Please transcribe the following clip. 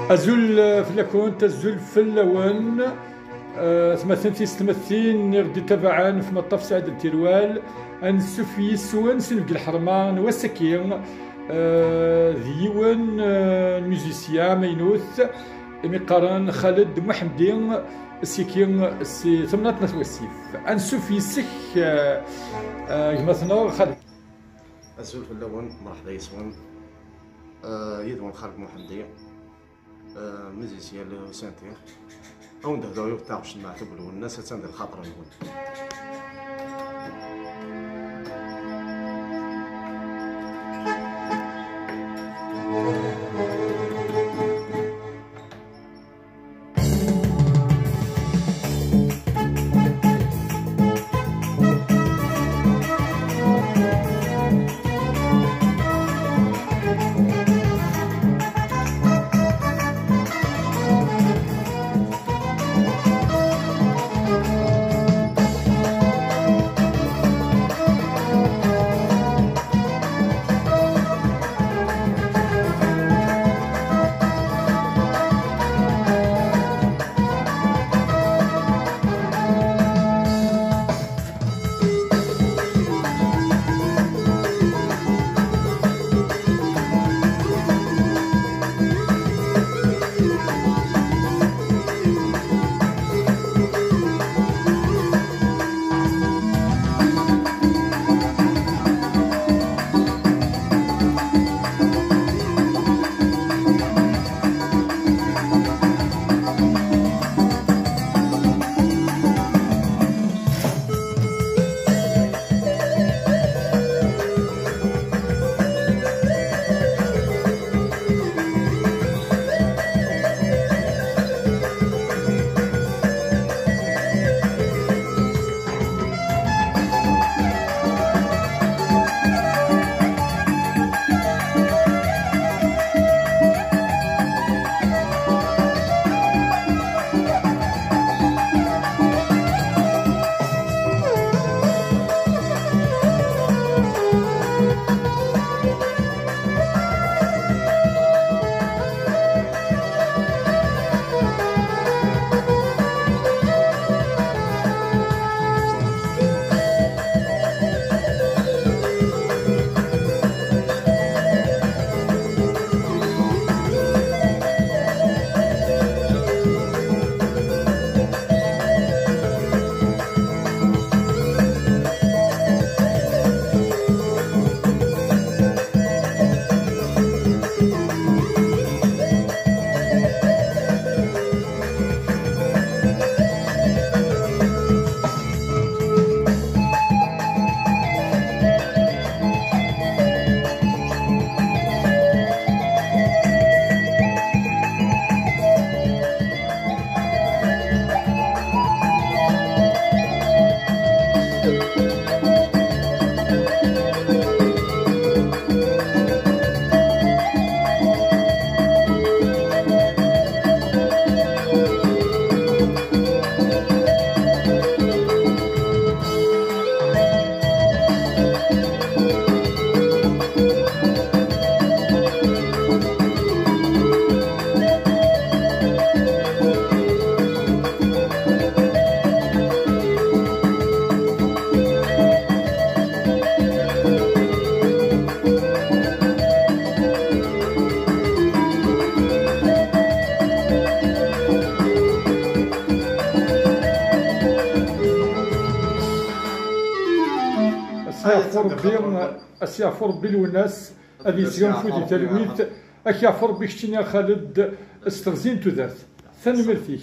أزول فلاكون تزول فلاون ثمثين تيستمثين غدي تبعان في مطاف سعد التيروال أنسوفي سوان سنفق الحرمان وسكين ديوان ميوزيسيان مينوث مقارن خالد محمدين سيكين سي ثمنات نتوسيف أنسوفي سك مثلا خالد أزول فلاون مرحبا يسوان يدوان خالد محمدين ميوزيسيان سانتير أو ندهدو يغتاقش نعتبر والناس تندير الخاطر نقول أسيافر بالوناس هذه سيون فودي تلويت أكيافر بيشتيني خالد استغزين تذات ثاني مرتيك